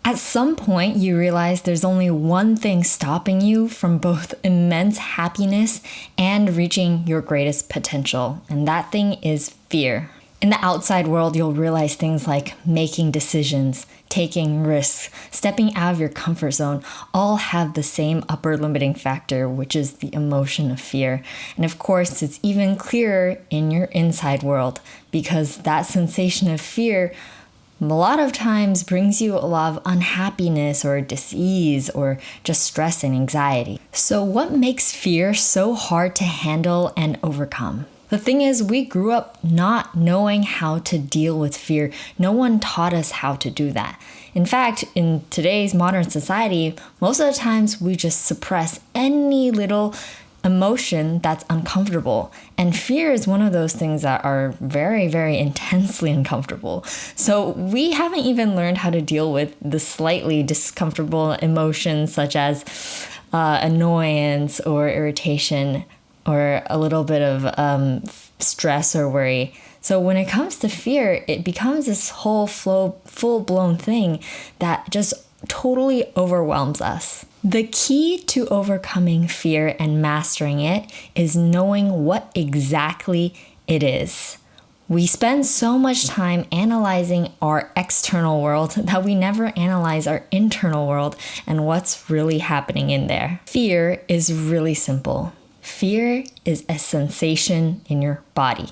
At some point, you realize there's only one thing stopping you from both immense happiness and reaching your greatest potential, and that thing is fear. In the outside world, you'll realize things like making decisions, taking risks, stepping out of your comfort zone, all have the same upper limiting factor, which is the emotion of fear. And of course, it's even clearer in your inside world because that sensation of fear a lot of times brings you a lot of unhappiness or dis-ease or just stress and anxiety. So what makes fear so hard to handle and overcome? The thing is, we grew up not knowing how to deal with fear. No one taught us how to do that. In fact, in today's modern society, most of the times we just suppress any little emotion that's uncomfortable. And fear is one of those things that are very, very intensely uncomfortable. So we haven't even learned how to deal with the slightly discomfortable emotions such as annoyance or irritation or a little bit of stress or worry. So when it comes to fear, it becomes this whole full-blown thing that just totally overwhelms us. The key to overcoming fear and mastering it is knowing what exactly it is. We spend so much time analyzing our external world that we never analyze our internal world and what's really happening in there. Fear is really simple. Fear is a sensation in your body.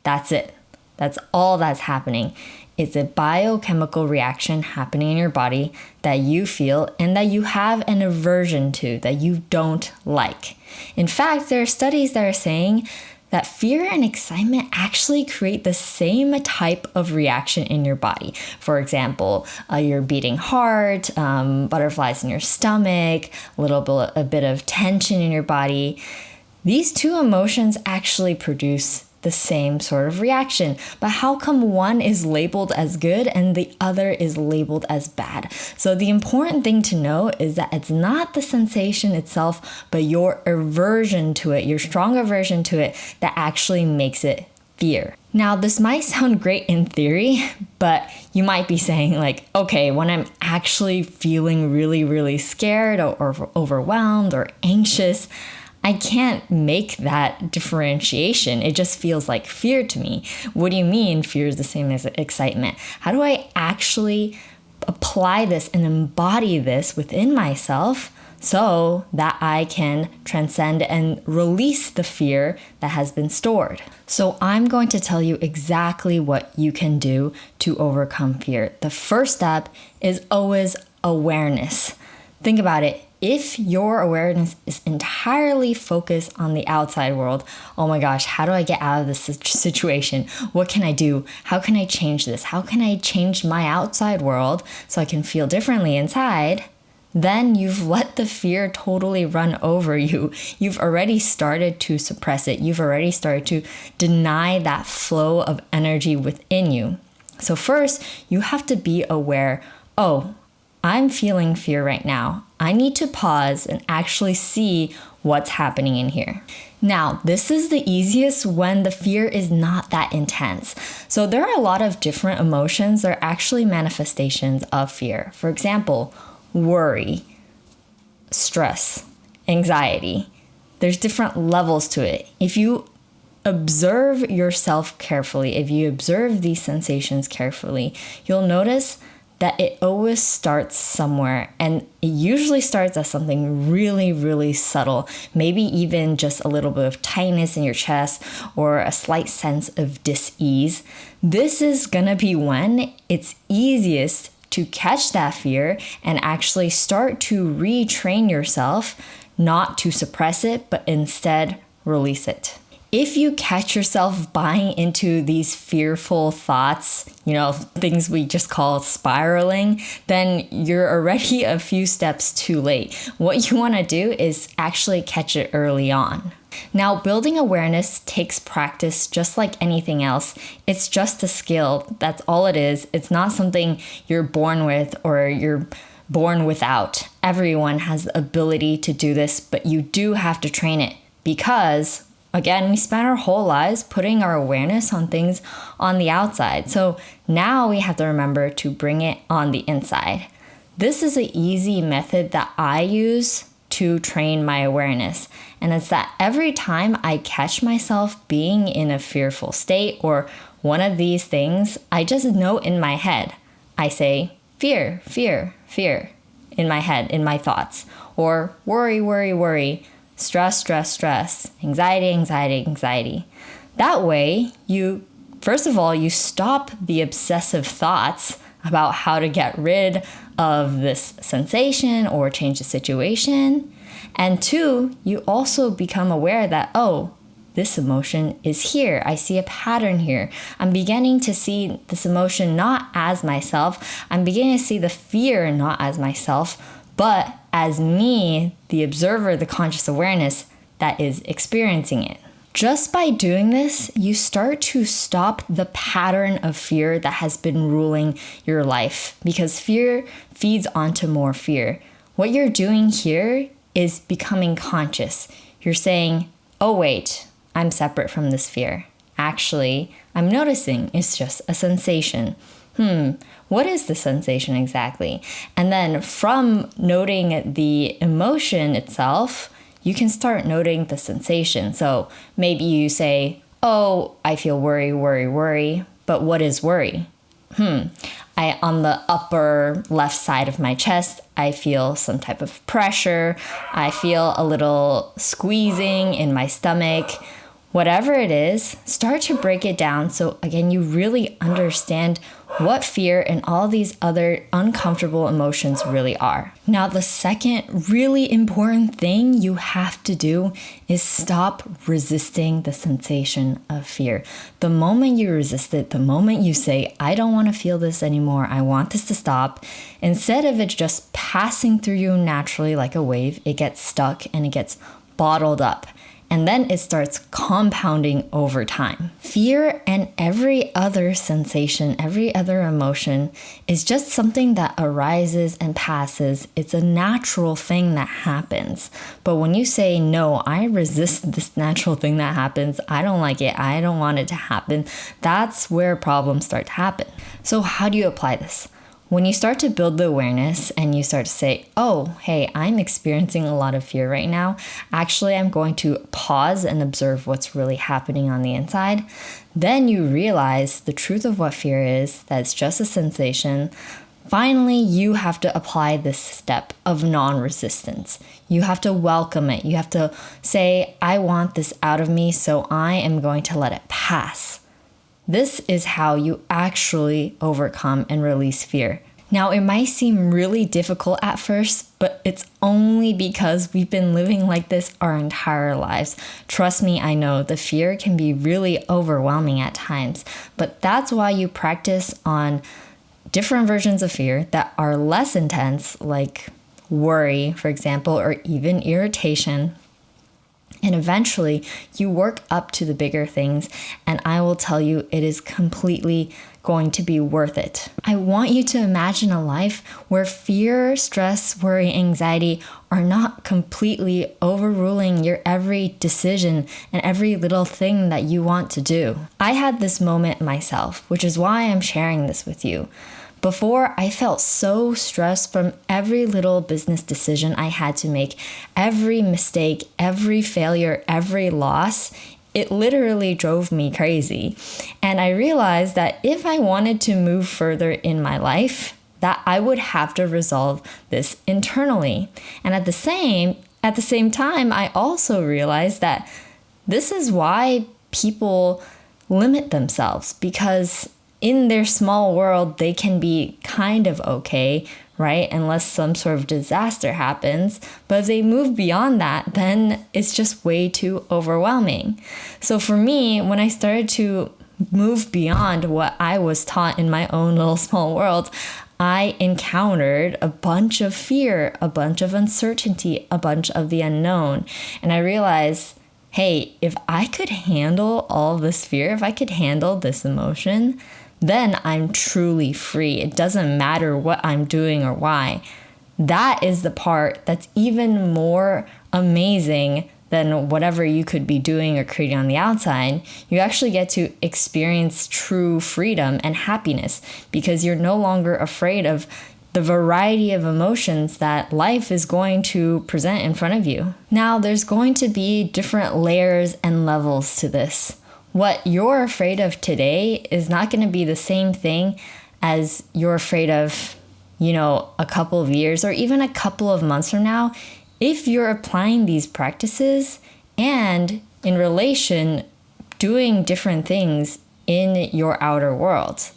That's it. That's all that's happening. It's a biochemical reaction happening in your body that you feel and that you have an aversion to, that you don't like. In fact, there are studies that are saying that fear and excitement actually create the same type of reaction in your body. For example, your beating heart, butterflies in your stomach, a bit of tension in your body. These two emotions actually produce the same sort of reaction. But how come one is labeled as good and the other is labeled as bad? So the important thing to know is that it's not the sensation itself, but your aversion to it, your strong aversion to it, that actually makes it fear. Now, this might sound great in theory, but you might be saying like, okay, when I'm actually feeling really, really scared or overwhelmed or anxious, I can't make that differentiation. It just feels like fear to me. What do you mean fear is the same as excitement? How do I actually apply this and embody this within myself so that I can transcend and release the fear that has been stored? So I'm going to tell you exactly what you can do to overcome fear. The first step is always awareness. Think about it. If your awareness is entirely focused on the outside world, oh my gosh, how do I get out of this situation? What can I do? How can I change this? How can I change my outside world so I can feel differently inside? Then you've let the fear totally run over you. You've already started to suppress it. You've already started to deny that flow of energy within you. So first, you have to be aware, oh, I'm feeling fear right now. I need to pause and actually see what's happening in here. Now, this is the easiest when the fear is not that intense. So there are a lot of different emotions that are actually manifestations of fear. For example, worry, stress, anxiety. There's different levels to it. If you observe yourself carefully, if you observe these sensations carefully, you'll notice that it always starts somewhere, and it usually starts as something really, really subtle, maybe even just a little bit of tightness in your chest or a slight sense of dis-ease. This is gonna be when it's easiest to catch that fear and actually start to retrain yourself not to suppress it, but instead release it. If you catch yourself buying into these fearful thoughts, things we just call spiraling, then you're already a few steps too late. What you want to do is actually catch it early on. Now, building awareness takes practice just like anything else. It's just a skill. That's all it is. It's not something you're born with or you're born without. Everyone has the ability to do this, but you do have to train it because again, we spend our whole lives putting our awareness on things on the outside. So now we have to remember to bring it on the inside. This is an easy method that I use to train my awareness. And it's that every time I catch myself being in a fearful state or one of these things, I just know in my head. I say, fear, fear, fear in my head, in my thoughts. Or worry, worry, worry, stress, stress, stress, anxiety, anxiety, anxiety. That way, first of all, you stop the obsessive thoughts about how to get rid of this sensation or change the situation. And two, you also become aware that, oh, this emotion is here. I see a pattern here. I'm beginning to see this emotion not as myself. I'm beginning to see the fear not as myself, but as me, the observer, the conscious awareness that is experiencing it. Just by doing this, you start to stop the pattern of fear that has been ruling your life, because fear feeds onto more fear. What you're doing here is becoming conscious. You're saying, oh wait, I'm separate from this fear. Actually, I'm noticing it's just a sensation. What is the sensation exactly? And then from noting the emotion itself, you can start noting the sensation. So maybe you say, oh, I feel worry, worry, worry. But what is worry? On the upper left side of my chest, I feel some type of pressure. I feel a little squeezing in my stomach. Whatever it is, start to break it down so again, you really understand what fear and all these other uncomfortable emotions really are. Now, the second really important thing you have to do is stop resisting the sensation of fear. The moment you resist it, the moment you say, I don't want to feel this anymore, I want this to stop, instead of it just passing through you naturally like a wave, it gets stuck and it gets bottled up. And then it starts compounding over time. Fear and every other sensation, every other emotion is just something that arises and passes. It's a natural thing that happens. But when you say, no, I resist this natural thing that happens, I don't like it, I don't want it to happen, that's where problems start to happen. So how do you apply this? When you start to build the awareness and you start to say, oh, hey, I'm experiencing a lot of fear right now. Actually, I'm going to pause and observe what's really happening on the inside. Then you realize the truth of what fear is, that it's just a sensation. Finally, you have to apply this step of non-resistance. You have to welcome it. You have to say, I want this out of me, so I am going to let it pass. This is how you actually overcome and release fear. Now, it might seem really difficult at first, but it's only because we've been living like this our entire lives. Trust me, I know the fear can be really overwhelming at times, but that's why you practice on different versions of fear that are less intense, like worry, for example, or even irritation. And eventually you work up to the bigger things, and I will tell you it is completely going to be worth it. I want you to imagine a life where fear, stress, worry, anxiety are not completely overruling your every decision and every little thing that you want to do. I had this moment myself, which is why I'm sharing this with you. Before, I felt so stressed from every little business decision I had to make, every mistake, every failure, every loss. It literally drove me crazy. And I realized that if I wanted to move further in my life, that I would have to resolve this internally. And at the same time, I also realized that this is why people limit themselves, because in their small world, they can be kind of okay, right? Unless some sort of disaster happens. But if they move beyond that, then it's just way too overwhelming. So for me, when I started to move beyond what I was taught in my own little small world, I encountered a bunch of fear, a bunch of uncertainty, a bunch of the unknown. And I realized, hey, if I could handle all this fear, if I could handle this emotion, then I'm truly free. It doesn't matter what I'm doing or why. That is the part that's even more amazing than whatever you could be doing or creating on the outside. You actually get to experience true freedom and happiness because you're no longer afraid of the variety of emotions that life is going to present in front of you. Now, there's going to be different layers and levels to this. What you're afraid of today is not going to be the same thing as you're afraid of, a couple of years or even a couple of months from now, if you're applying these practices and in relation doing different things in your outer world.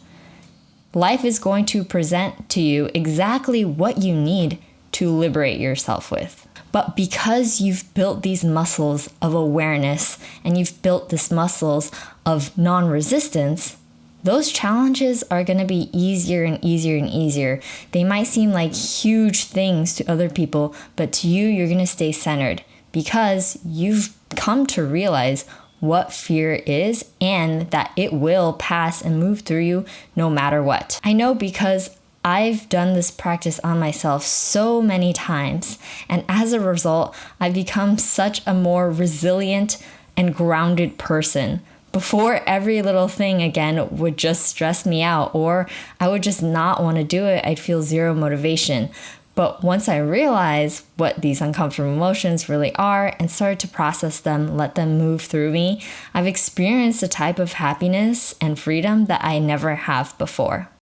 Life is going to present to you exactly what you need to liberate yourself with. But because you've built these muscles of awareness and you've built these muscles of non-resistance, those challenges are going to be easier and easier and easier. They might seem like huge things to other people, but to you, you're going to stay centered because you've come to realize what fear is and that it will pass and move through you no matter what. I know because I've done this practice on myself so many times, and as a result, I've become such a more resilient and grounded person. Before, every little thing again would just stress me out, or I would just not want to do it. I'd feel zero motivation. But once I realized what these uncomfortable emotions really are and started to process them, let them move through me, I've experienced a type of happiness and freedom that I never have before.